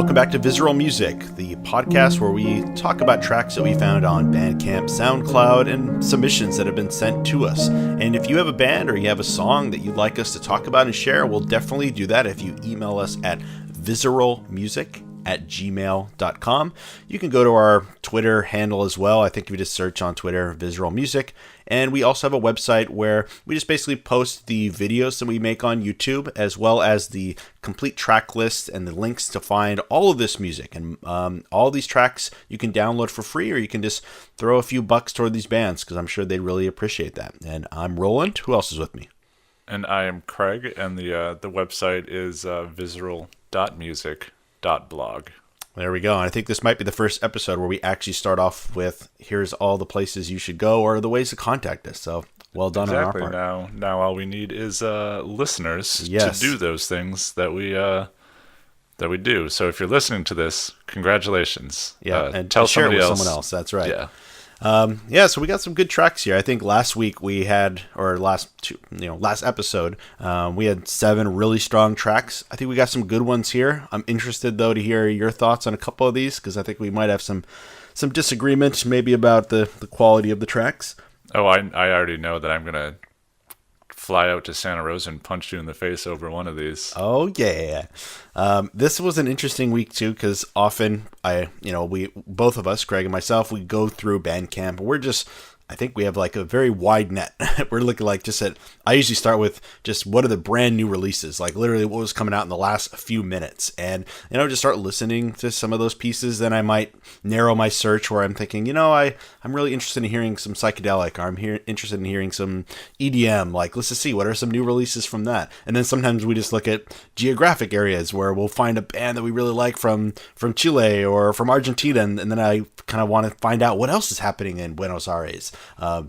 welcome back to Vizaural Music, the podcast where we talk about tracks that we found on Bandcamp, SoundCloud, and submissions that have been sent to us. And if you have a band or you have a song that you'd like us to talk about and share, we'll definitely do that if you email us at vizauralmusic@gmail.com. You can go to our Twitter handle as well. I think if you just search on Twitter, Vizaural Music. And we also have a website where we just basically post the videos that we make on YouTube, as well as the complete track list and the links to find all of this music. And all these tracks you can download for free, or you can just throw a few bucks toward these bands, because I'm sure they'd really appreciate that. And I'm Roland. Who else is with me? And I am Craig, and the website is vizaural.music.blog. There we go. And I think this might be the first episode where we actually start off with, here's all the places you should go or the ways to contact us. So well done on our part. Now all we need is listeners to do those things that we do. So if you're listening to this, congratulations. Yeah, and tell share it with someone else. That's right. Yeah. So we got some good tracks here. I think last week we had, or last episode, we had 7 really strong tracks. I think we got some good ones here. I'm interested though to hear your thoughts on a couple of these, because I think we might have some disagreement maybe about the quality of the tracks. Oh, I already know that I'm gonna fly out to Santa Rosa and punch you in the face over one of these. Oh yeah. This was an interesting week too, because often we both of us, Craig and myself, we go through Bandcamp and I think we have like a very wide net. We're looking like I usually start with just what are the brand new releases, like literally what was coming out in the last few minutes, and just start listening to some of those pieces. Then I might narrow my search where I'm thinking, I'm really interested in hearing some psychedelic, or I'm interested in hearing some EDM. Like, let's just see what are some new releases from that. And then sometimes we just look at geographic areas where we'll find a band that we really like from Chile or from Argentina, and then I kind of want to find out what else is happening in Buenos Aires. I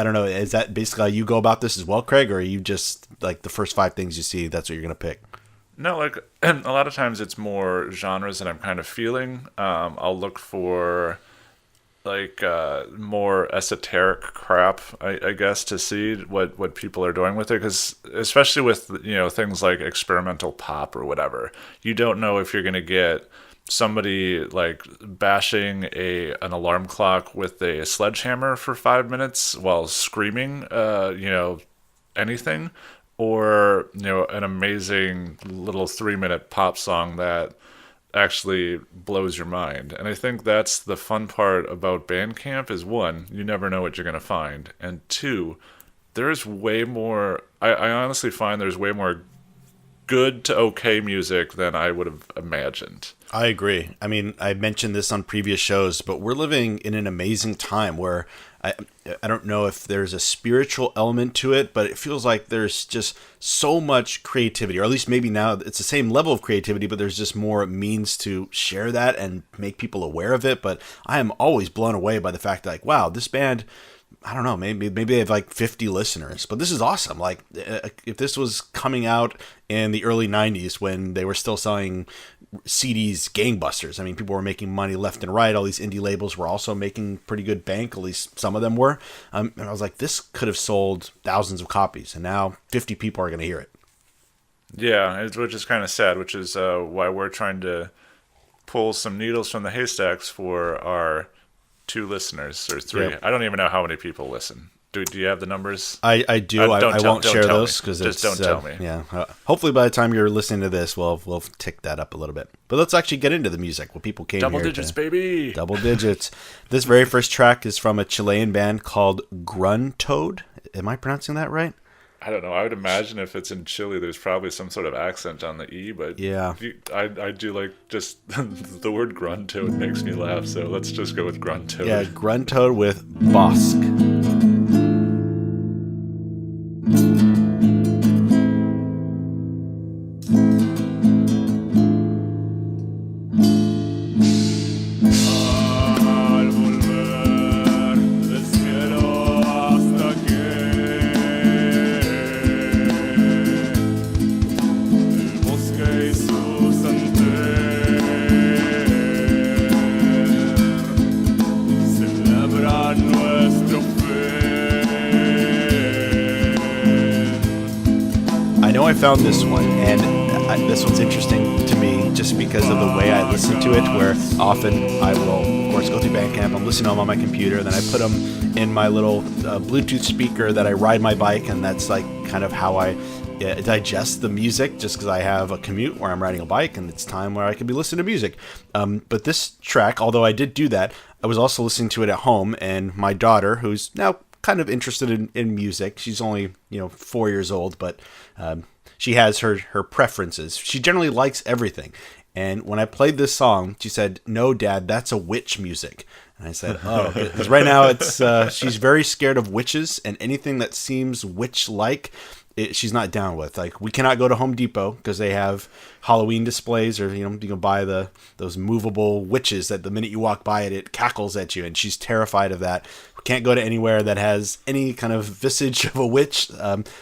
don't know. Is that basically how you go about this as well, Craig, or are you just like the first 5 things you see, that's what you're going to pick? No, like a lot of times it's more genres that I'm kind of feeling. I'll look for like more esoteric crap, I guess, to see what people are doing with it, because especially with things like experimental pop or whatever, you don't know if you're going to get somebody like bashing an alarm clock with a sledgehammer for 5 minutes while screaming anything, or an amazing little 3-minute pop song that actually blows your mind. And I think that's the fun part about Bandcamp is, 1, you never know what you're going to find, and 2, there's way more, I honestly find there's way more good to okay music than I would have imagined. I agree. I mean, I mentioned this on previous shows, but we're living in an amazing time where I don't know if there's a spiritual element to it, but it feels like there's just so much creativity, or at least maybe now it's the same level of creativity, but there's just more means to share that and make people aware of it. But I am always blown away by the fact that, like, wow, this band, I don't know, maybe they have like 50 listeners, but this is awesome. Like, if this was coming out in the early 90s when they were still selling CDs gangbusters, I mean, people were making money left and right. All these indie labels were also making pretty good bank, at least some of them were. And I was like, this could have sold thousands of copies, and now 50 people are going to hear it. Yeah, which is kind of sad, which is why we're trying to pull some needles from the haystacks for our 2 listeners, or 3. Yep. I don't even know how many people listen. Do you have the numbers? I do. I won't share those because just don't tell me. Yeah. Hopefully by the time you're listening to this, we'll tick that up a little bit. But let's actually get into the music. What people came Double here digits, baby. Double digits. This very first track is from a Chilean band called Gruntode. Am I pronouncing that right? I don't know. I would imagine if it's in Chile, there's probably some sort of accent on the E, but yeah, I do like just the word Gruntode makes me laugh, so let's just go with Gruntode. Yeah, Gruntode with Bosque. I found this one, and this one's interesting to me just because of the way I listen to it, where often I will, of course, go through Bandcamp, I'm listening to them on my computer, then I put them in my little Bluetooth speaker that I ride my bike, and that's like kind of how I digest the music, just because I have a commute where I'm riding a bike and it's time where I could be listening to music. But this track, although I did do that, I was also listening to it at home, and my daughter, who's now kind of interested in music, she's only 4 years old, but she has her preferences. She generally likes everything. And when I played this song, she said, "No, Dad, that's a witch music." And I said, "Oh," because right now she's very scared of witches, and anything that seems witch-like, she's not down with. Like, we cannot go to Home Depot because they have Halloween displays, or you can buy those movable witches that the minute you walk by it cackles at you, and she's terrified of that. We can't go to anywhere that has any kind of visage of a witch.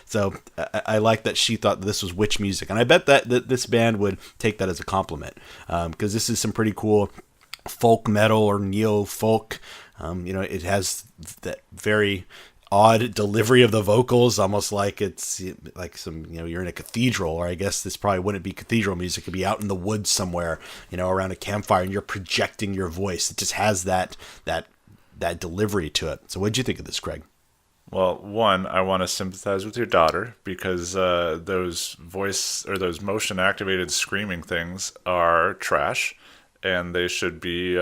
So I like that she thought that this was witch music, and I bet that this band would take that as a compliment, because this is some pretty cool folk metal or neo folk. It has that very odd delivery of the vocals, almost like it's like some, you're in a cathedral, or I guess this probably wouldn't be cathedral music. It could be out in the woods somewhere, around a campfire, and you're projecting your voice. It just has that delivery to it. So what'd you think of this, Craig? Well, one, I want to sympathize with your daughter, because those voice or those motion activated screaming things are trash, and they should be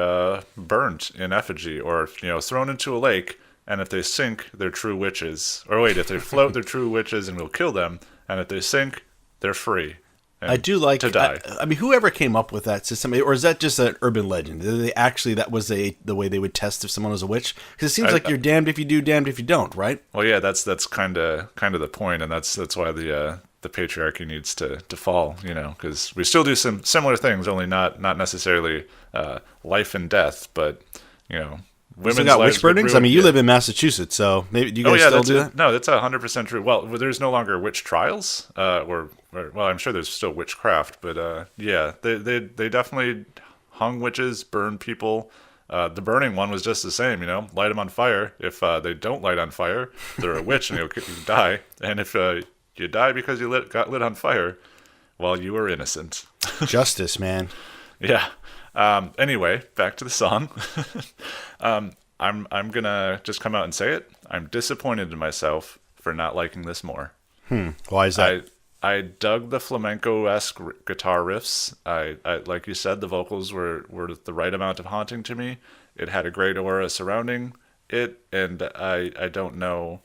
burnt in effigy, or thrown into a lake. And if they sink, they're true witches. Or wait, if they float, they're true witches, and we'll kill them. And if they sink, they're free. I do like to die. I mean, whoever came up with that system, or is that just an urban legend? Did they actually, that was the way they would test if someone was a witch? Because it seems like you're damned if you do, damned if you don't, right? Well, yeah, that's kind of the point, and that's why the patriarchy needs to fall. Because we still do some similar things, only not necessarily life and death, but women's got lives witch burnings? ruined. I mean, you live in Massachusetts, so maybe do you guys still do that? No, that's 100% true. Well, there's no longer witch trials, well, I'm sure there's still witchcraft, but yeah, they definitely hung witches, burned people. The burning one was just the same, light them on fire. If they don't light on fire, they're a witch and you die. And if you die because you got lit on fire, well, you were innocent. Justice, man. Yeah. Anyway, back to the song. I'm gonna just come out and say it. I'm disappointed in myself for not liking this more. Why is that? I dug the flamenco-esque guitar riffs. I like you said, the vocals were the right amount of haunting to me. It had a great aura surrounding it, and I don't know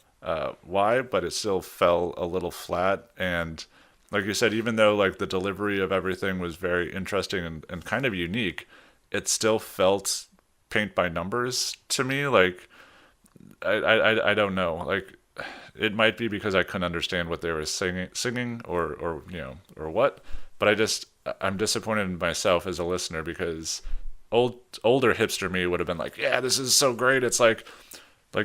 why, but it still fell a little flat. And like you said, even though like the delivery of everything was very interesting and kind of unique, it still felt paint by numbers to me. Like I don't know. Like, it might be because I couldn't understand what they were singing or what. But I'm disappointed in myself as a listener, because older hipster me would have been like, yeah, this is so great. It's like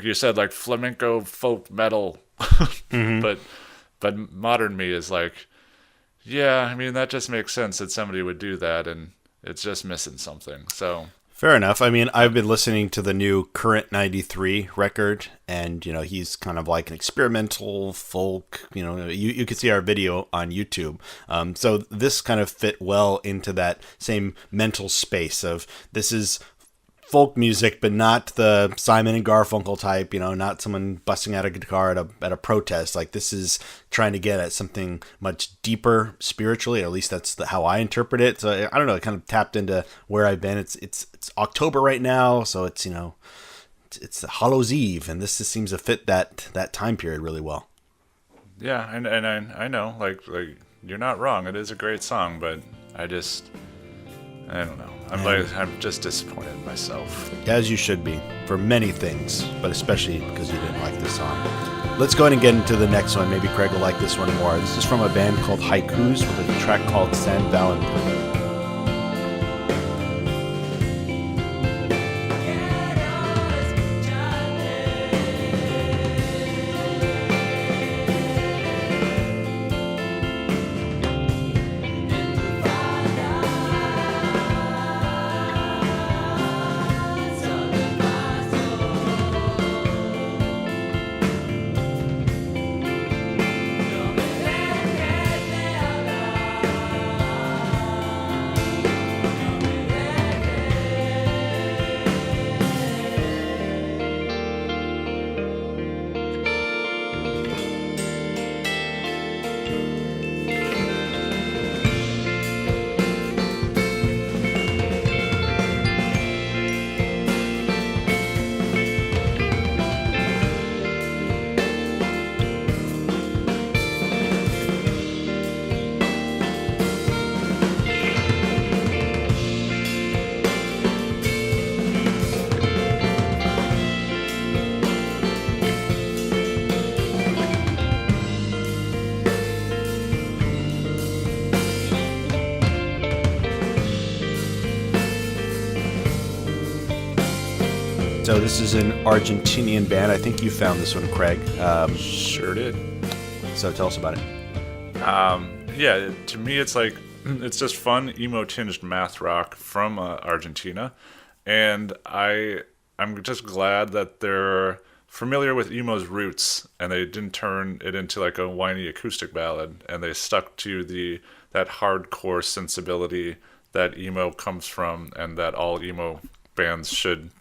you said, like flamenco folk metal. Mm-hmm. But modern me is like, yeah, I mean, that just makes sense that somebody would do that, and it's just missing something. So fair enough. I mean, I've been listening to the new Current 93 record, and, he's kind of like an experimental folk, you can see our video on YouTube. So this kind of fit well into that same mental space of, this is folk music, but not the Simon and Garfunkel type, not someone busting out a guitar at a protest. Like, this is trying to get at something much deeper spiritually, or at least that's how I interpret it. So I don't know, it kind of tapped into where I've been. It's October right now, so it's it's Hallows Eve, and this just seems to fit that time period really well. Yeah, and I know, like you're not wrong. It is a great song, but I don't know. I'm just disappointed in myself. As you should be, for many things, but especially because you didn't like this song. Let's go ahead and get into the next one. Maybe Craig will like this one more. This is from a band called Haikus with a track called San Valentin. This is an Argentinian band. I think you found this one, Craig. Sure did. So tell us about it. Yeah, to me it's like it's just fun emo tinged math rock from Argentina, and I'm just glad that they're familiar with emo's roots and they didn't turn it into like a whiny acoustic ballad, and they stuck to that hardcore sensibility that emo comes from and that all emo bands should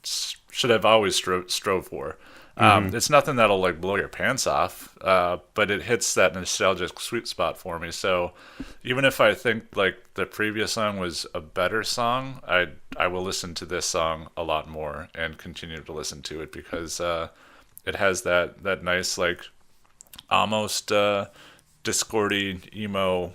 have always strove for. It's nothing that'll like blow your pants off, but it hits that nostalgic sweet spot for me. So even if I think like the previous song was a better song, I will listen to this song a lot more and continue to listen to it because it has that nice like almost discordy emo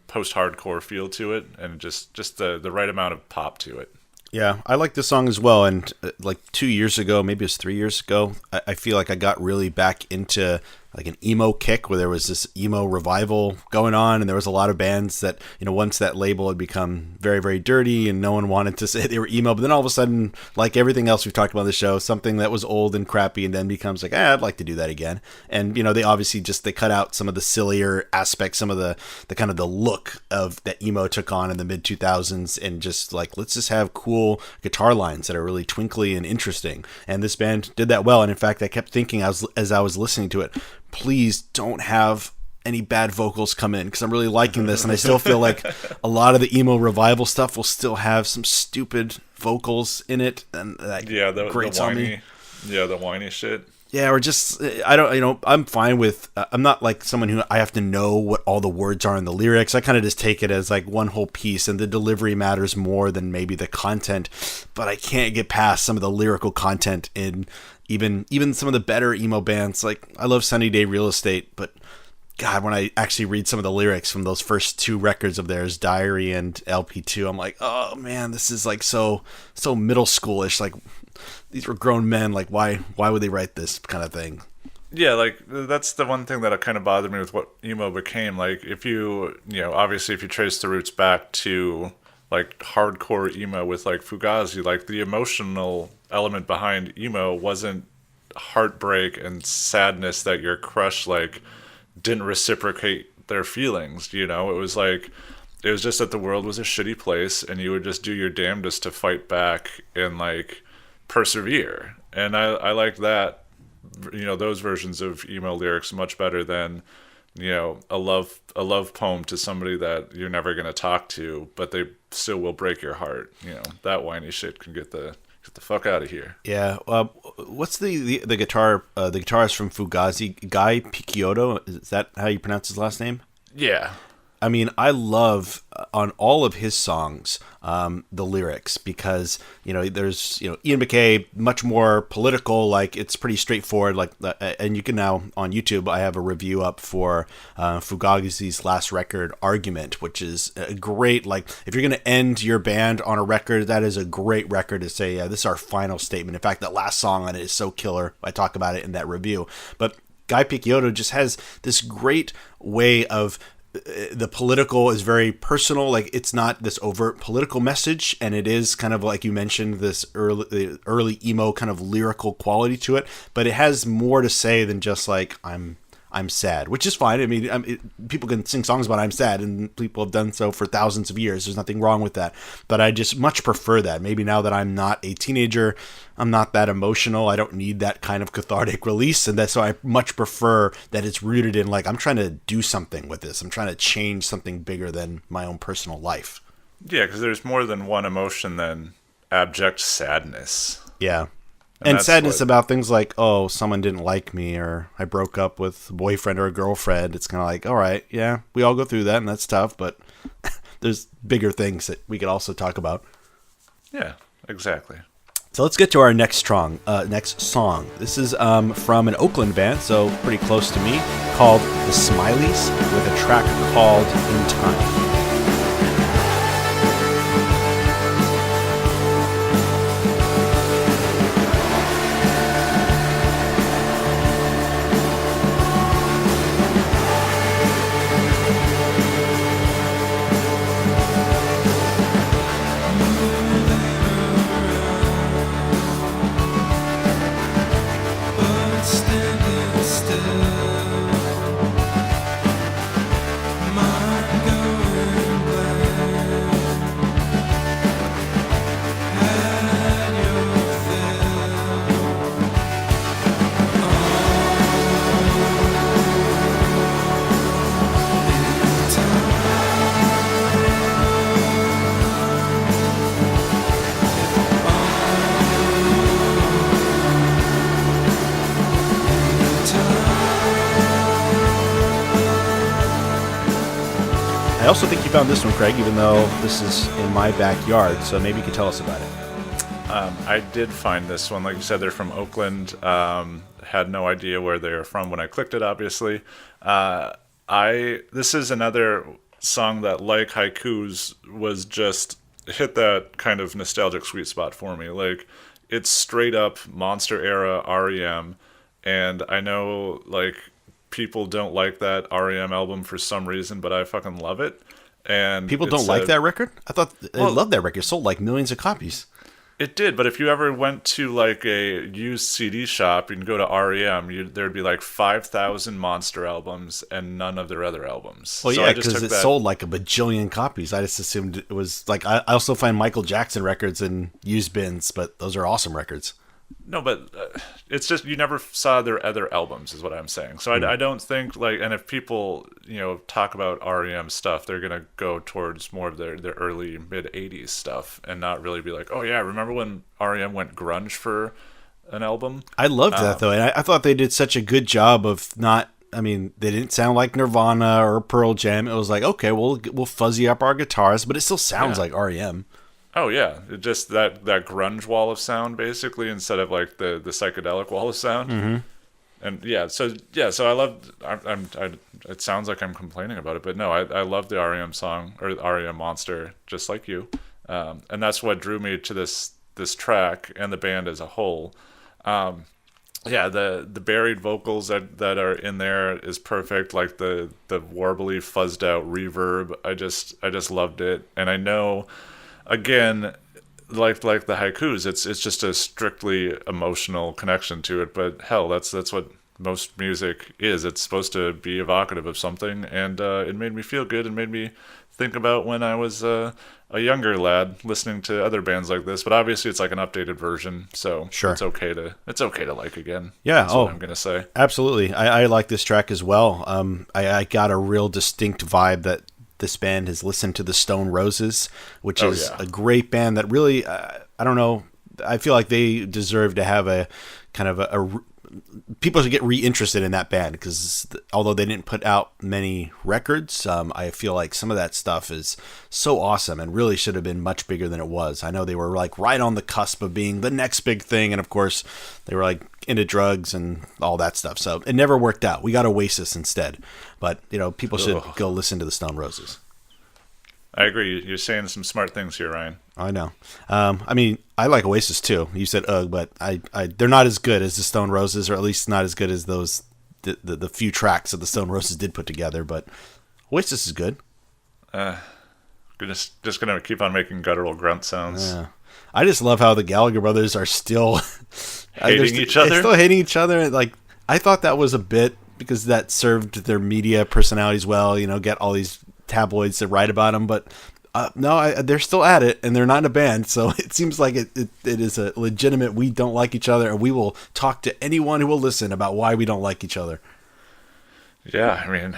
post-hardcore feel to it, and just the right amount of pop to it. Yeah, I like this song as well. And like 2 years ago, maybe it was 3 years ago, I feel like I got really back into like an emo kick where there was this emo revival going on. And there was a lot of bands that, once that label had become very, very dirty and no one wanted to say they were emo. But then all of a sudden, like everything else we've talked about on the show, something that was old and crappy and then becomes like, I'd like to do that again. And, they obviously they cut out some of the sillier aspects, some of the kind of the look of that emo took on in the mid 2000s, and just like, let's just have cool guitar lines that are really twinkly and interesting. And this band did that well. And in fact, I kept thinking as I was listening to it, please don't have any bad vocals come in, because I'm really liking this. And I still feel like a lot of the emo revival stuff will still have some stupid vocals in it. And that grates on me. Yeah, the whiny shit. Yeah, or just, I don't, I'm fine with, I'm not like someone who I have to know what all the words are in the lyrics. I kind of just take it as like one whole piece, and the delivery matters more than maybe the content. But I can't get past some of the lyrical content in even some of the better emo bands. Like, I love Sunny Day Real Estate, but God, when I actually read some of the lyrics from those first two records of theirs, Diary and LP2, I'm like, oh man, this is like so middle schoolish. Like, these were grown men. Like, why would they write this kind of thing? Yeah, like that's the one thing that kind of bothered me with what emo became. Like, if obviously if you trace the roots back to like hardcore emo with like Fugazi, like the emotional element behind emo wasn't heartbreak and sadness that your crush like didn't reciprocate their feelings. It was like, it was just that the world was a shitty place and you would just do your damnedest to fight back and like persevere. And I like that, those versions of emo lyrics much better than a love poem to somebody that you're never going to talk to, but they still will break your heart. That whiny shit can get the fuck out of here. Yeah. What's the guitar the guitarist from Fugazi, Guy Picciotto? Is that how you pronounce his last name? Yeah. I mean, I love on all of his songs the lyrics, because there's Ian MacKaye, much more political, like it's pretty straightforward, like, and you can now on YouTube, I have a review up for Fugazi's last record, Argument, which is a great, like, if you're gonna end your band on a record, that is a great record to say, yeah, this is our final statement. In fact, that last song on it is so killer. I talk about it in that review. But Guy Picciotto just has this great way of, the political is very personal. Like, it's not this overt political message, and it is kind of like you mentioned, this early emo kind of lyrical quality to it, but it has more to say than just like I'm sad, which is fine. I mean, people can sing songs about I'm sad, and people have done so for thousands of years. There's nothing wrong with that. But I just much prefer that. Maybe now that I'm not a teenager, I'm not that emotional. I don't need that kind of cathartic release. And that's so I much prefer that it's rooted in, like, I'm trying to do something with this. I'm trying to change something bigger than my own personal life. Yeah, because there's more than one emotion than abject sadness. Yeah. And sadness about things like, oh, someone didn't like me, or I broke up with a boyfriend or a girlfriend. It's kind of like, all right, yeah, we all go through that, and that's tough, but there's bigger things that we could also talk about. Yeah, exactly. So let's get to our next song. This is from an Oakland band, so pretty close to me, called the Smilies, with a track called In Time. I also think you found this one, Craig, even though this is in my backyard, so maybe you could tell us about it. I did find this one. Like you said, they're from Oakland. Had no idea where they were from when I clicked it, obviously. This is another song that, like Haikus, was just hit that kind of nostalgic sweet spot for me. Like, it's straight up Monster era REM, and I know, like, people don't like that REM album for some reason, but I fucking love it. And people don't like that record? I thought they loved that record. It sold like millions of copies. It did, but if you ever went to like a used CD shop and go to REM, there'd be like 5,000 Monster albums and none of their other albums. Well, yeah, because it sold like a bajillion copies. I just assumed it was like, I also find Michael Jackson records in used bins, but those are awesome records. No, but it's just you never saw their other albums, is what I'm saying. So I don't think like, and if people talk about REM stuff, they're gonna go towards more of their early mid '80s stuff and not really be like, oh yeah, remember when REM went grunge for an album? I loved that though, and I thought they did such a good job of not. I mean, they didn't sound like Nirvana or Pearl Jam. It was like, okay, we'll fuzzy up our guitars, but it still sounds like REM. Oh yeah, just that grunge wall of sound basically, instead of like the psychedelic wall of sound. Mm-hmm. And so I loved. It sounds like I'm complaining about it, but no, I love the REM song or REM Monster, just like you, and that's what drew me to this track and the band as a whole. The buried vocals that are in there is perfect. Like the warbly fuzzed out reverb. I just loved it, and I know. Again, like the Haikus, it's just a strictly emotional connection to it. But hell, that's what most music is. It's supposed to be evocative of something, and it made me feel good and made me think about when I was a younger lad listening to other bands like this. But obviously, it's like an updated version, so sure. It's okay to like again. Yeah, that's what I'm gonna say. Absolutely, I like this track as well. I got a real distinct vibe that this band has listened to the Stone Roses, which is a great band that really, I don't know, I feel like they deserve to have a kind of people should get reinterested in that band, because although they didn't put out many records, I feel like some of that stuff is so awesome and really should have been much bigger than it was. I know they were like right on the cusp of being the next big thing, and of course they were like into drugs and all that stuff, so it never worked out. We got Oasis instead, but people should go listen to the Stone Roses. I agree. You're saying some smart things here, Ryan. I know. I mean, I like Oasis too. You said but they're not as good as the Stone Roses, or at least not as good as those the few tracks that the Stone Roses did put together. But Oasis is good. Just gonna keep on making guttural grunt sounds. Yeah. I just love how the Gallagher brothers are still hating each other. They're still hating each other. Like, I thought that was a bit because that served their media personalities well. Get all these tabloids to write about them, but no, they're still at it, and they're not in a band, so it seems like it is a legitimate we don't like each other, and we will talk to anyone who will listen about why we don't like each other. Yeah, I mean,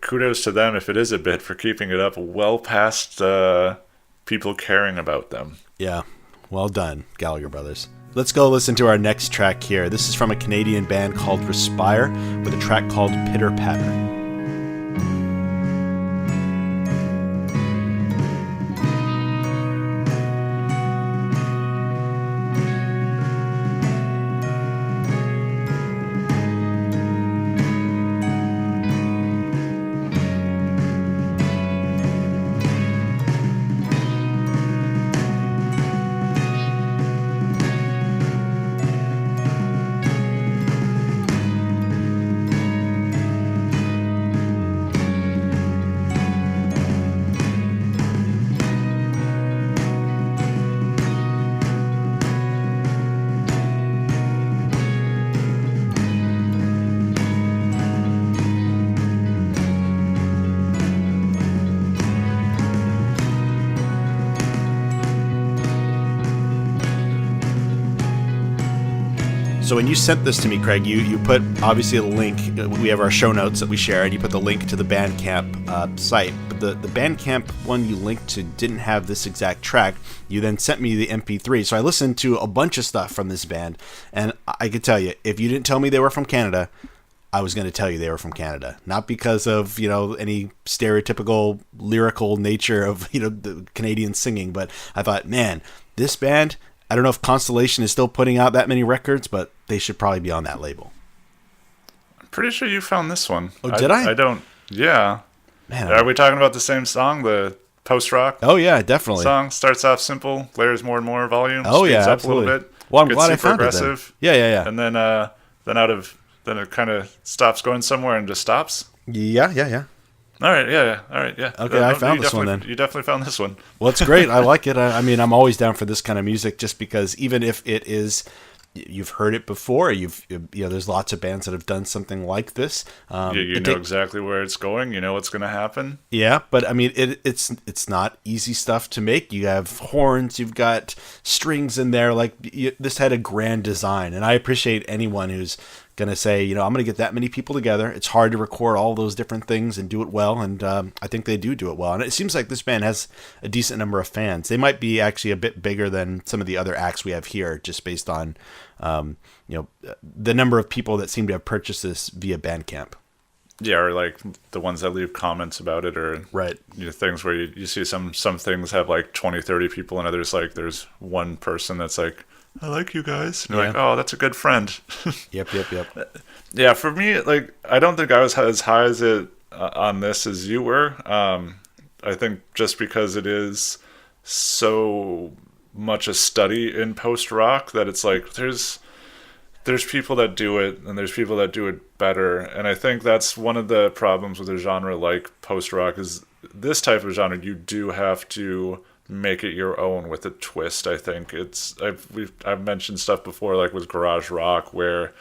kudos to them if it is a bit for keeping it up well past people caring about them. Yeah, well done, Gallagher brothers. Let's go listen to our next track here. This is from a Canadian band called Respire with a track called Pitter Patter. So when you sent this to me, Craig, you put obviously a link. We have our show notes that we share, and you put the link to the Bandcamp site. But the Bandcamp one you linked to didn't have this exact track. You then sent me the MP3. So I listened to a bunch of stuff from this band, and I could tell you, if you didn't tell me they were from Canada, I was going to tell you they were from Canada. Not because of, any stereotypical lyrical nature of, the Canadian singing, but I thought, man, this band, I don't know if Constellation is still putting out that many records, but they should probably be on that label. I'm pretty sure you found this one. Oh, did I? I don't. Yeah. Man, Are we talking about the same song? The post-rock oh, yeah, definitely. song starts off simple, layers more and more volume, Oh, speeds yeah, up absolutely. a little bit. Well, I'm gets glad I super found aggressive, it then. Yeah. and then it kind of stops going somewhere and just stops. Yeah. All right, yeah. All right, yeah. Okay, I found this one then. You definitely found this one. Well, it's great. I like it. I mean, I'm always down for this kind of music just because even if it is, you've heard it before, there's lots of bands that have done something like this. You know exactly where it's going. You know what's going to happen. Yeah, but I mean, it's not easy stuff to make. You have horns, you've got strings in there. This had a grand design, and I appreciate anyone who's going to say, I'm going to get that many people together. It's hard to record all those different things and do it well, and I think they do it well. And it seems like this band has a decent number of fans. They might be actually a bit bigger than some of the other acts we have here, just based on the number of people that seem to have purchased this via Bandcamp. Yeah, or like the ones that leave comments about it, or right, things where you see some things have like 20, 30 people, and others like there's one person that's like, I like you guys. And you're like, oh, that's a good friend. Yep. Yeah, for me, like, I don't think I was as high as it on this as you were. I think just because it is so much a study in post-rock that it's like there's people that do it and there's people that do it better. And I think that's one of the problems with a genre like post-rock is this type of genre, you do have to make it your own with a twist. I think I've mentioned stuff before, like with garage rock, where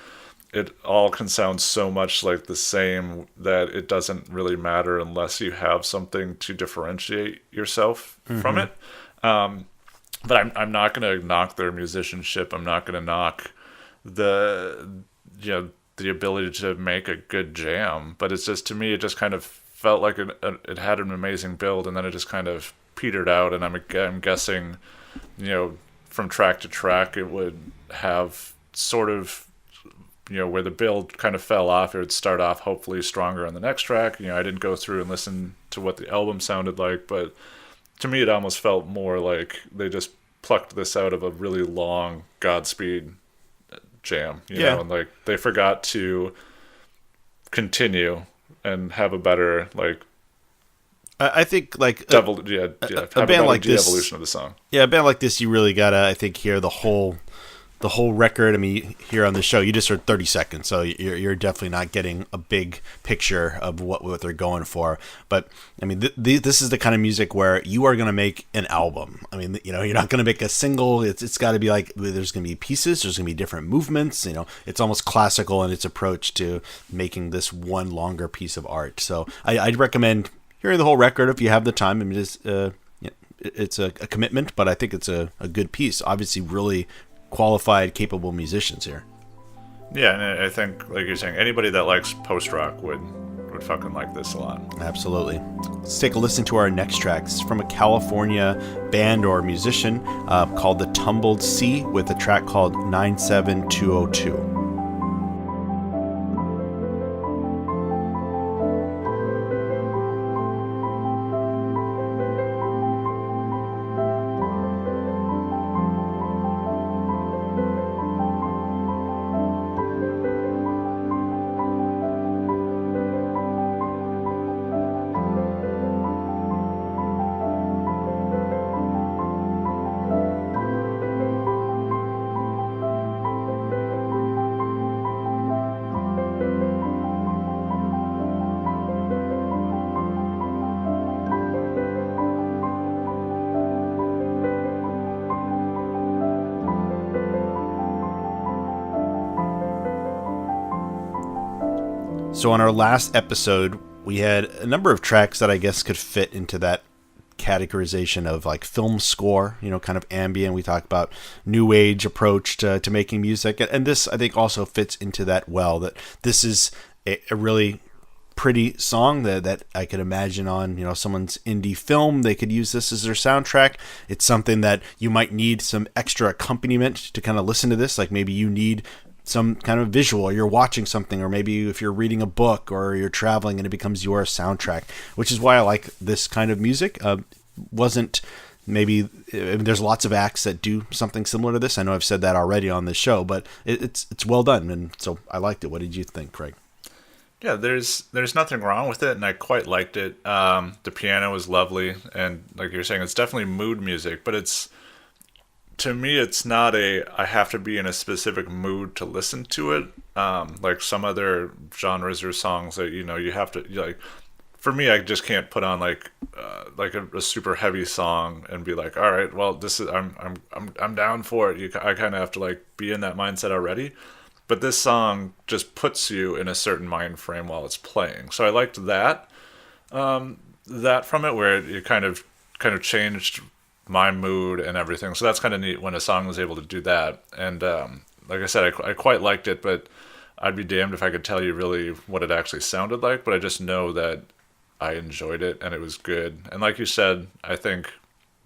it all can sound so much like the same that it doesn't really matter unless you have something to differentiate yourself from it. But I'm not going to knock their musicianship. I'm not going to knock the ability to make a good jam. But it's just, to me, it just kind of felt like it had an amazing build, and then it just kind of petered out. And I'm guessing, from track to track, it would have sort of, where the build kind of fell off. It would start off hopefully stronger on the next track. I didn't go through and listen to what the album sounded like, but to me, it almost felt more like they just plucked this out of a really long Godspeed jam, you know, and like they forgot to continue and have a better I think a band like this, evolution of the song. Yeah, a band like this, you really gotta, I think, hear the whole record. I mean, here on the show, you just heard 30 seconds, so you're definitely not getting a big picture of what they're going for. But I mean, this is the kind of music where you are going to make an album. I mean, you're not going to make a single. It's got to be like, there's going to be pieces, there's going to be different movements. It's almost classical in its approach to making this one longer piece of art. So I'd recommend hearing the whole record if you have the time. I mean, it's a commitment, but I think it's a good piece. Obviously, really qualified, capable musicians here. Yeah, and I think, like you're saying, anybody that likes post-rock would fucking like this a lot. Absolutely. Let's take a listen to our next track. It's from a California band or musician called the Tumbled Sea, with a track called 97202. So on our last episode, we had a number of tracks that I guess could fit into that categorization of like film score, kind of ambient. We talked about new age approach to making music. And this, I think, also fits into that well, that this is a really pretty song that I could imagine on, someone's indie film. They could use this as their soundtrack. It's something that you might need some extra accompaniment to kind of listen to this. Like maybe you need some kind of visual, or you're watching something, or maybe if you're reading a book or you're traveling and it becomes your soundtrack, which is why I like this kind of music. Wasn't maybe there's lots of acts that do something similar to this. I know I've said that already on this show, but it's well done, and so I liked it. What did you think, Craig? Yeah, there's nothing wrong with it, and I quite liked it. The piano was lovely, and like you were saying, it's definitely mood music, but to me, it's not I have to be in a specific mood to listen to it. Like some other genres or songs that you have to like. For me, I just can't put on like a super heavy song and be like, all right, well, this is I'm down for it. I kind of have to like be in that mindset already. But this song just puts you in a certain mind frame while it's playing. So I liked that from it, where it kind of changed my mood and everything. So that's kind of neat when a song was able to do that. And like I said, I quite liked it, but I'd be damned if I could tell you really what it actually sounded like. But I just know that I enjoyed it and it was good. And like you said, I think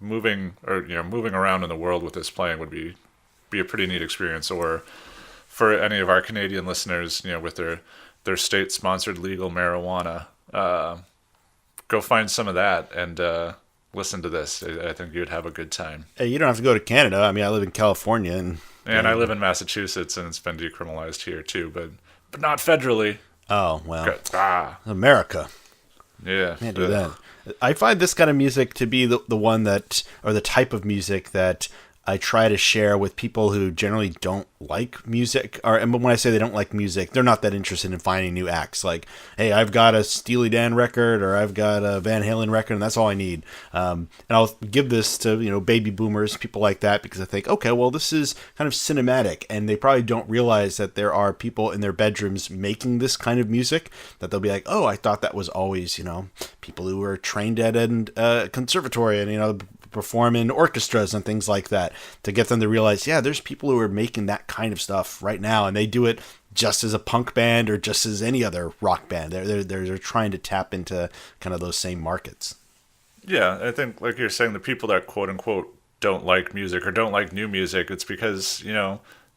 moving around in the world with this playing would be a pretty neat experience. Or for any of our Canadian listeners, with their state-sponsored legal marijuana, go find some of that and listen to this. I think you'd have a good time. Hey, you don't have to go to Canada. I mean, I live in California, and I live in Massachusetts, and it's been decriminalized here too, but not federally. Oh well, America. Yeah, can't do that. I find this kind of music to be the one that, or the type of music that I try to share with people who generally don't like music. And when I say they don't like music, they're not that interested in finding new acts. Like, hey, I've got a Steely Dan record, or I've got a Van Halen record, and that's all I need. And I'll give this to baby boomers, people like that, because I think, okay, well, this is kind of cinematic, and they probably don't realize that there are people in their bedrooms making this kind of music. That they'll be like, oh, I thought that was always people who were trained at a conservatory and perform in orchestras and things like that, to get them to realize, yeah, there's people who are making that kind of stuff right now, and they do it just as a punk band or just as any other rock band. They're trying to tap into kind of those same markets. Yeah, I think like you're saying, the people that quote unquote don't like music or don't like new music, it's because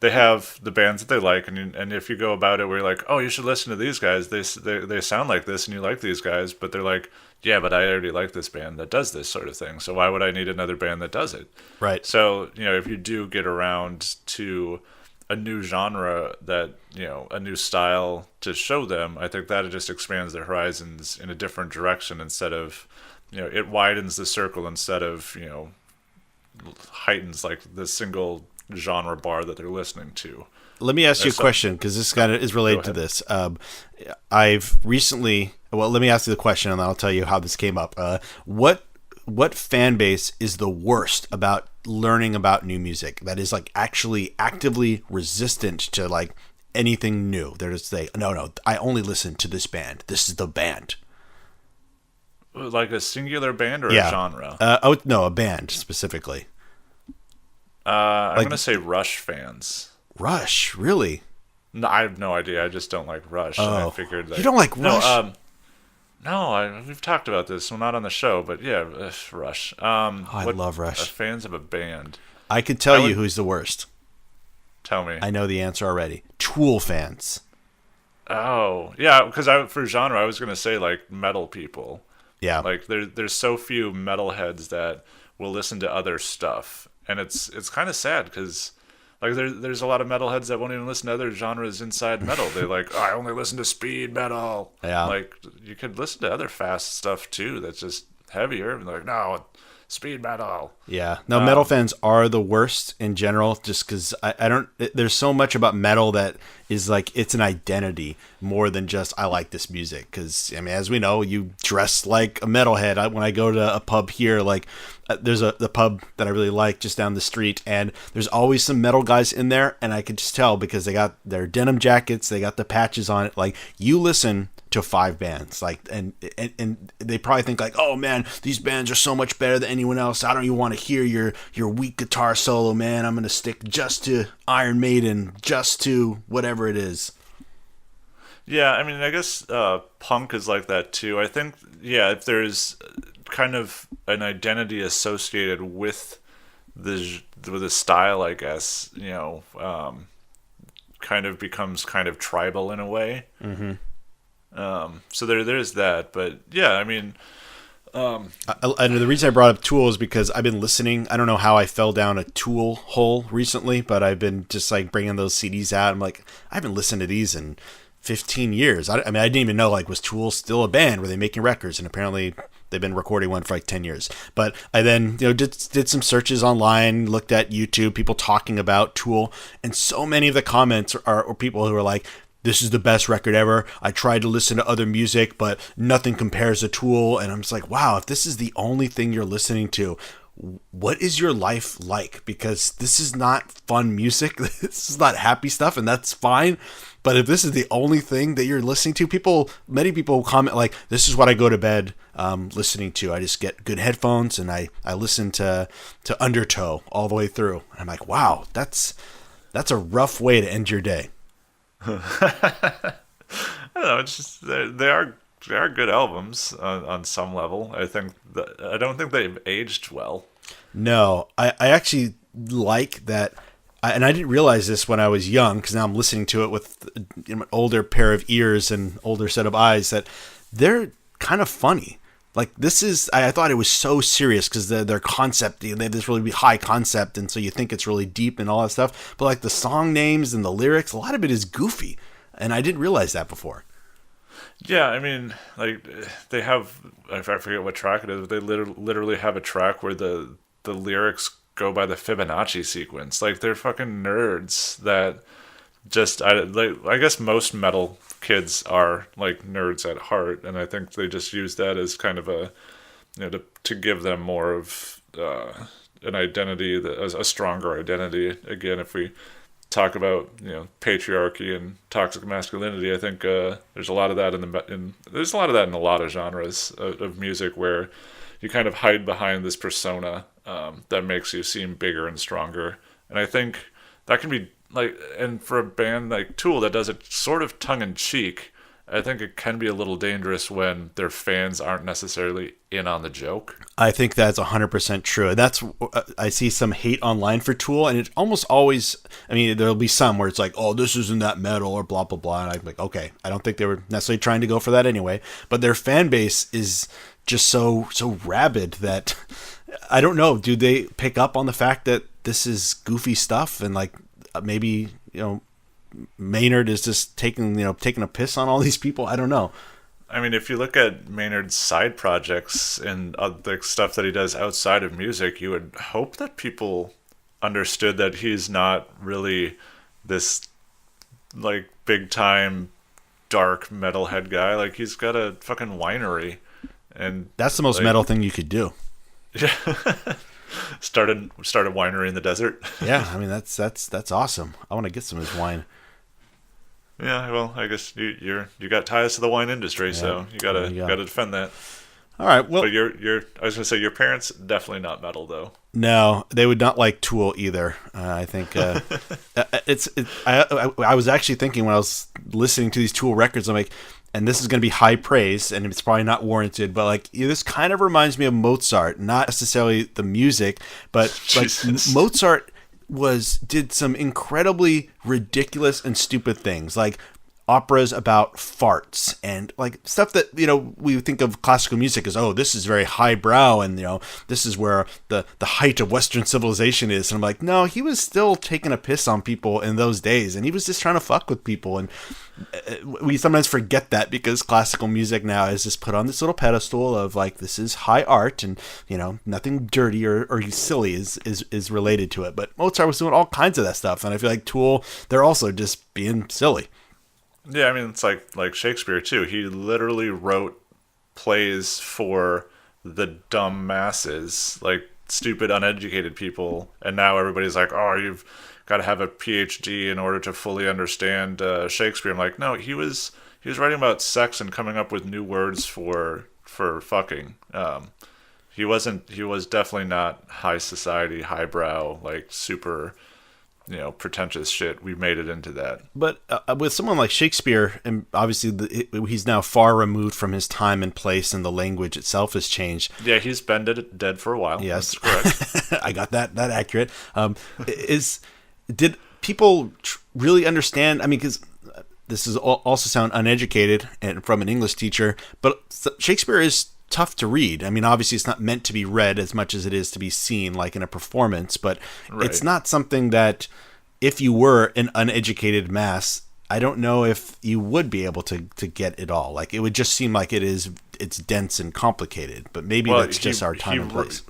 they have the bands that they like, and if you go about it where you're like, oh, you should listen to these guys, they sound like this, and you like these guys, but they're like, yeah, but I already like this band that does this sort of thing, so why would I need another band that does it? Right. So, if you do get around to a new genre that, a new style to show them, I think that it just expands their horizons in a different direction instead of, it widens the circle instead of, heightens like the single genre bar that they're listening to. Let me ask you a question, because this kind of is related to this. I've recently, let me ask you the question, and I'll tell you how this came up. What fan base is the worst about learning about new music? That is like actually actively resistant to like anything new. They're just say, no, I only listen to this band. This is the band. Like a singular band or a genre? No, a band specifically. I'm going to say Rush fans. Rush, really? No, I have no idea. I just don't like Rush. Oh, I figured that. You don't like Rush? We've talked about this. Well, not on the show, but yeah, Rush. I love Rush. Fans of a band. I could tell you who's the worst. Tell me. I know the answer already. Tool fans. Oh, yeah, because for genre, I was going to say like metal people. Yeah. Like there's so few metalheads that will listen to other stuff, and it's kind of sad because like there's a lot of metalheads that won't even listen to other genres inside metal. They're like, oh, I only listen to speed metal. Yeah. Like you could listen to other fast stuff too that's just heavier. And they're like, no, speed metal. Yeah. No, metal fans are the worst in general, just because I don't, there's so much about metal that is like, it's an identity more than just, I like this music. Because, I mean, as we know, you dress like a metalhead. When I go to a pub here, like, there's the pub that I really like just down the street, and there's always some metal guys in there, and I could just tell because they got their denim jackets, they got the patches on it. Like, you listen to 5 bands, like, and they probably think like, oh man, these bands are so much better than anyone else. I don't even want to hear your weak guitar solo, man. I'm gonna stick just to Iron Maiden, just to whatever it is. Yeah, I mean, I guess punk is like that too. I think, yeah, if there's kind of an identity associated with the style, I guess, kind of becomes kind of tribal in a way. So there's that, but yeah, I mean, And the reason I brought up Tool is because I've been listening. I don't know how I fell down a Tool hole recently, but I've been just like bringing those CDs out. I'm like, I haven't listened to these in 15 years. I mean, I didn't even know, like, was Tool still a band? Were they making records? And apparently they've been recording one for like 10 years. But I then, did some searches online, looked at YouTube, people talking about Tool, and so many of the comments are people who are like, this is the best record ever. I tried to listen to other music, but nothing compares to Tool. And I'm just like, wow, if this is the only thing you're listening to, what is your life like? Because this is not fun music. This is not happy stuff, and that's fine. But if this is the only thing that you're listening to, many people comment like, this is what I go to bed listening to. I just get good headphones and I listen to Undertow all the way through. And I'm like, wow, that's a rough way to end your day. I don't know. It's just they are good albums on some level. I don't think they've aged well. No, I actually like that. And I didn't realize this when I was young, because now I'm listening to it with an older pair of ears and older set of eyes, that they're kind of funny. Like, this is, I thought it was so serious because their concept, they have this really high concept, and so you think it's really deep and all that stuff. But like the song names and the lyrics, a lot of it is goofy, and I didn't realize that before. Yeah, I mean, like, they have, I forget what track it is, but they literally have a track where the lyrics go by the Fibonacci sequence. Like, they're fucking nerds that just, I guess most metal kids are like nerds at heart, and I think they just use that as kind of a, to give them more of an identity, a stronger identity. Again, if we talk about patriarchy and toxic masculinity, I think there's a lot of that there's a lot of that in a lot of genres of music, where you kind of hide behind this persona that makes you seem bigger and stronger. And I think that can be like, and for a band like Tool that does it sort of tongue in cheek, I think it can be a little dangerous when their fans aren't necessarily in on the joke. I think that's 100% true. And that's, I see some hate online for Tool, and it almost always, I mean, there'll be some where it's like, oh, this isn't that metal or blah, blah, blah. And I'm like, okay, I don't think they were necessarily trying to go for that anyway. But their fan base is just so rabid that, I don't know, do they pick up on the fact that this is goofy stuff, and like maybe, Maynard is just taking a piss on all these people? I don't know. I mean, if you look at Maynard's side projects and the stuff that he does outside of music, you would hope that people understood that he's not really this like big time dark metalhead guy. Like, he's got a fucking winery, and that's the most metal thing you could do. Yeah. started a winery in the desert. Yeah, I mean, that's awesome. I want to get some of his wine. Yeah, well, I guess you got ties to the wine industry, yeah. So you gotta defend that. All right, well, but I was gonna say, your parents definitely not metal though. No, they would not like Tool either. I think I was actually thinking when I was listening to these Tool records, I'm like, and this is going to be high praise, and it's probably not warranted, but like, this kind of reminds me of Mozart, not necessarily the music, but like Mozart did some incredibly ridiculous and stupid things, like operas about farts and like stuff that we think of classical music as, oh, this is very highbrow, and this is where the height of Western civilization is. And I'm like, no, he was still taking a piss on people in those days, and he was just trying to fuck with people. And we sometimes forget that, because classical music now is just put on this little pedestal of like, this is high art, and nothing dirty or silly is related to it. But Mozart was doing all kinds of that stuff, and I feel like Tool, they're also just being silly. Yeah, I mean, it's like Shakespeare too. He literally wrote plays for the dumb masses, like stupid, uneducated people, and now everybody's like, oh, you've got to have a PhD in order to fully understand Shakespeare. I'm like, no, he was writing about sex and coming up with new words for fucking. He was definitely not high society, highbrow, like super, pretentious shit. We made it into that. But with someone like Shakespeare, and obviously he's now far removed from his time and place, and the language itself has changed. Yeah, he's been dead for a while. Yes, that's correct. I got that accurate. people really understand? I mean, because this is also sound uneducated and from an English teacher, but Shakespeare is tough to read. I mean, obviously it's not meant to be read as much as it is to be seen, like in a performance, but it's not something that if you were an uneducated mass, I don't know if you would be able to get it all. Like, it would just seem like it's dense and complicated, but maybe that's just our time and place.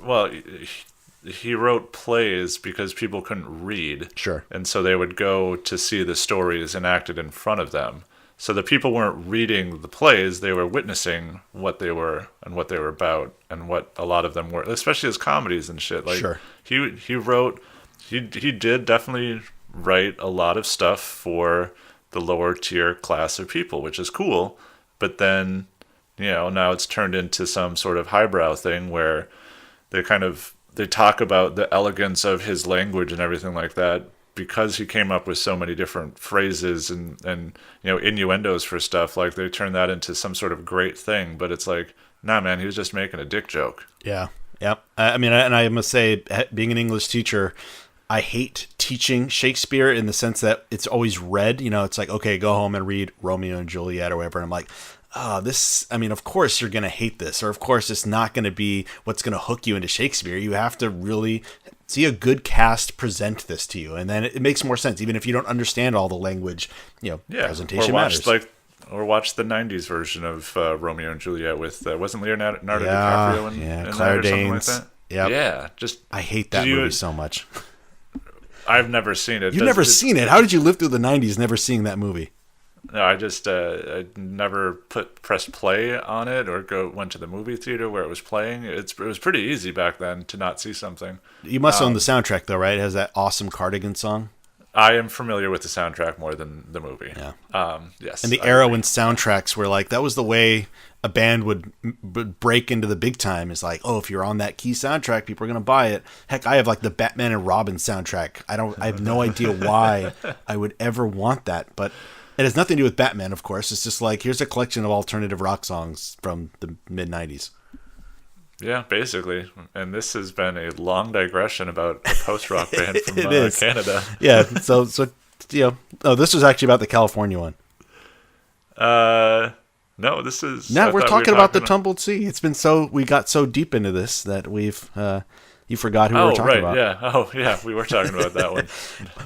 He wrote plays because people couldn't read. Sure. And so they would go to see the stories enacted in front of them. So the people weren't reading the plays, they were witnessing what they were and what they were about and what a lot of them were, especially his comedies and shit. Like, sure. He did definitely write a lot of stuff for the lower tier class of people, which is cool. But then, now it's turned into some sort of highbrow thing where they talk about the elegance of his language and everything like that, because he came up with so many different phrases and innuendos for stuff. Like, they turn that into some sort of great thing, but it's like, nah, man, he was just making a dick joke. Yeah. Yep. I mean, and I must say, being an English teacher, I hate teaching Shakespeare in the sense that it's always read. It's like, okay, go home and read Romeo and Juliet or whatever. And I'm like, of course you're going to hate this, or of course it's not going to be what's going to hook you into Shakespeare. You have to really see a good cast present this to you, and then it makes more sense, even if you don't understand all the language. Presentation matters. Or watch the '90s version of Romeo and Juliet with wasn't Leonardo DiCaprio in Claire that or something Danes. like that? Yep. Yeah, I hate that movie so much. I've never seen it. You've never seen it? How did you live through the '90s never seeing that movie? No, I never pressed play on it or went to the movie theater where it was playing. It was pretty easy back then to not see something. You must own the soundtrack though, right? It has that awesome Cardigan song. I am familiar with the soundtrack more than the movie. Yeah. Yes. And the era when soundtracks were like, that was the way a band would break into the big time. Is like, oh, if you're on that key soundtrack, people are going to buy it. Heck, I have like the Batman and Robin soundtrack. I have no idea why I would ever want that, but it has nothing to do with Batman, of course. It's just like, here's a collection of alternative rock songs from the mid 90s. Yeah, basically. And this has been a long digression about a post-rock band from Canada. Yeah, so this was actually about the California one. No, this is... No, we're talking about the Tumbled Sea. It's been we got so deep into this that we've... you forgot who we were talking about. Yeah. Oh, yeah, we were talking about that one.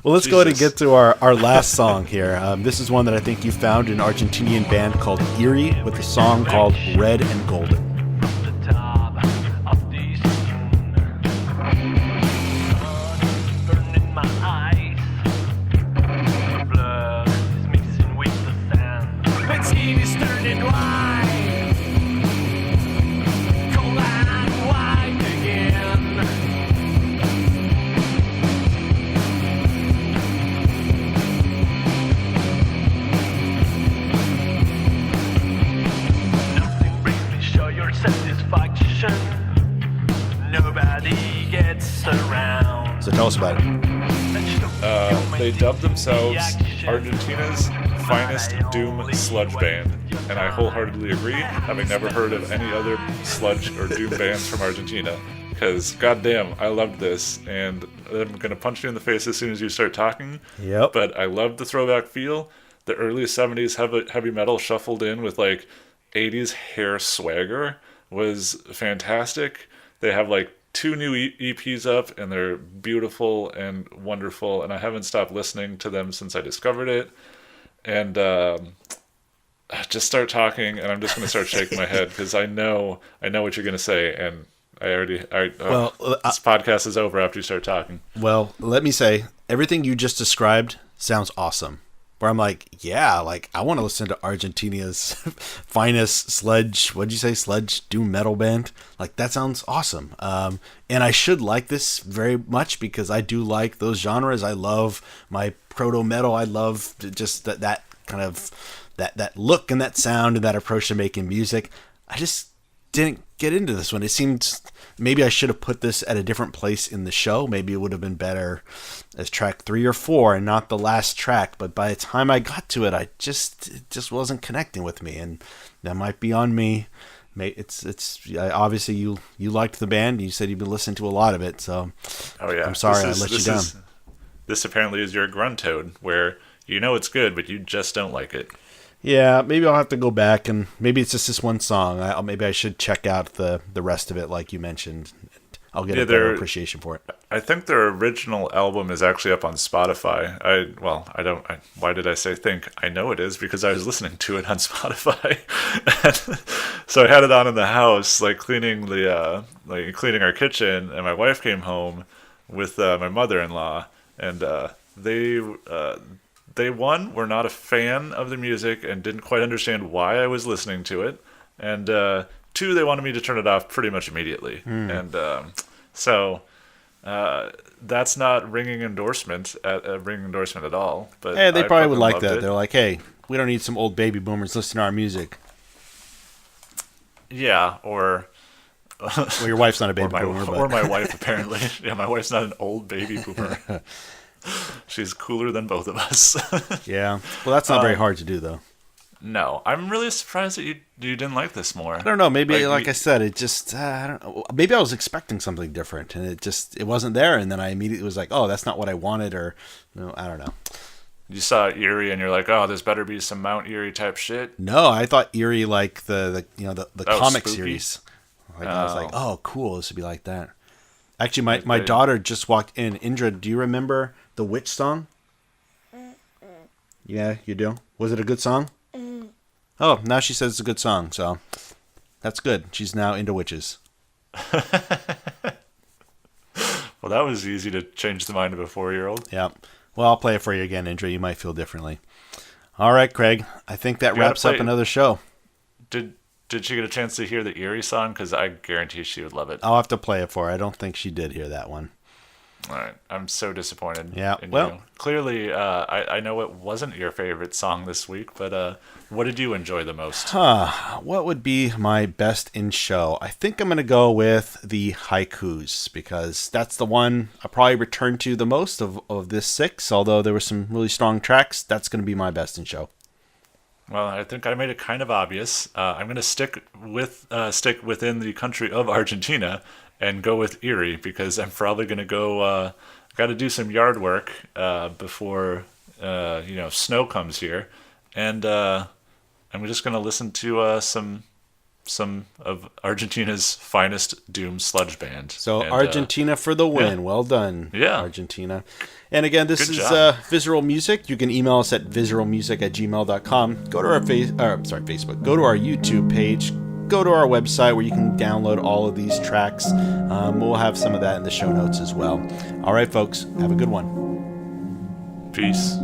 Well, let's go ahead and get to our last song here. This is one that I think you found, an Argentinian band called Eerie with a song called Red and Golden. So tell us about it. They dubbed themselves Argentina's finest doom sludge band, and I wholeheartedly agree, having never heard of any other sludge or doom bands from Argentina, because goddamn, I loved this, and I'm going to punch you in the face as soon as you start talking. Yep. But I loved the throwback feel. The early 70s heavy metal shuffled in with like 80s hair swagger was fantastic. They have like 2 new EPs up, and they're beautiful and wonderful, and I haven't stopped listening to them since I discovered it. And just start talking, and I'm just going to start shaking my head because I know what you're going to say, and this podcast is over after you start talking. Well, let me say, everything you just described sounds awesome. Where I'm like, yeah, like I want to listen to Argentina's finest sludge doom metal band. Like, that sounds awesome. And I should like this very much because I do like those genres. I love my proto metal. I love just that kind of that look and that sound and that approach to making music. I just didn't get into this one. It seemed maybe I should have put this at a different place in the show. Maybe it would have been better as track 3 or 4 and not the last track. But by the time I got to it, it just wasn't connecting with me, and that might be on me. Obviously you liked the band. You said you've been listening to a lot of it, so oh yeah, I'm sorry I let you down. this apparently is your Gruntode, where you know it's good, but you just don't like it. Yeah, maybe I'll have to go back, and maybe it's just this one song. Maybe I should check out the rest of it, like you mentioned. I'll get a better appreciation for it. I think their original album is actually up on Spotify. Why did I say think? I know it is because I was listening to it on Spotify. So I had it on in the house, like cleaning cleaning our kitchen, and my wife came home with my mother-in-law, and they were not a fan of the music and didn't quite understand why I was listening to it, and two, they wanted me to turn it off pretty much immediately, and so that's not ringing endorsement at all. But hey, they I probably would fucking like loved that. it. They're like, hey, we don't need some old baby boomers listening to our music. Yeah, or Well, your wife's not a baby boomer, but or my wife apparently. Yeah, my wife's not an old baby boomer. She's cooler than both of us. yeah. Well, that's not very hard to do, though. No, I'm really surprised that you didn't like this more. I don't know. Maybe, like I said, it just I don't know. Maybe I was expecting something different, and it wasn't there. And then I immediately was like, oh, that's not what I wanted, or I don't know. You saw Eerie, and you're like, oh, there's better be some Mount Eerie type shit. No, I thought Eerie like the comic spooky? series. Like, I was like, oh, cool, this would be like that. Actually, my daughter just walked in. Indra, do you remember the witch song? Yeah, you do. Was it a good song? Oh, now she says it's a good song, so that's good. She's now into witches. Well, that was easy to change the mind of a 4-year-old. Yeah. Well, I'll play it for you again, Indra. You might feel differently. All right, Craig. I think that wraps up another show. Did she get a chance to hear the Eerie song? Because I guarantee she would love it. I'll have to play it for her. I don't think she did hear that one. All right. I'm so disappointed in well, you. Clearly, I know it wasn't your favorite song this week, but what did you enjoy the most? What would be my best in show? I think I'm going to go with the Haikus, because that's the one I probably returned to the most of this 6, although there were some really strong tracks. That's going to be my best in show. Well, I think I made it kind of obvious. I'm going to stick within the country of Argentina and go with Eerie, because I'm probably going to go. Got to do some yard work before snow comes here, and I'm just going to listen to some of Argentina's finest doom sludge band. So Argentina for the win. Yeah. Well done, Argentina. And again, this is Vizaural Music. You can email us at vizaralmusic@gmail.com. Go to our Facebook. Go to our YouTube page. Go to our website where you can download all of these tracks. We'll have some of that in the show notes as well. All right, folks. Have a good one. Peace.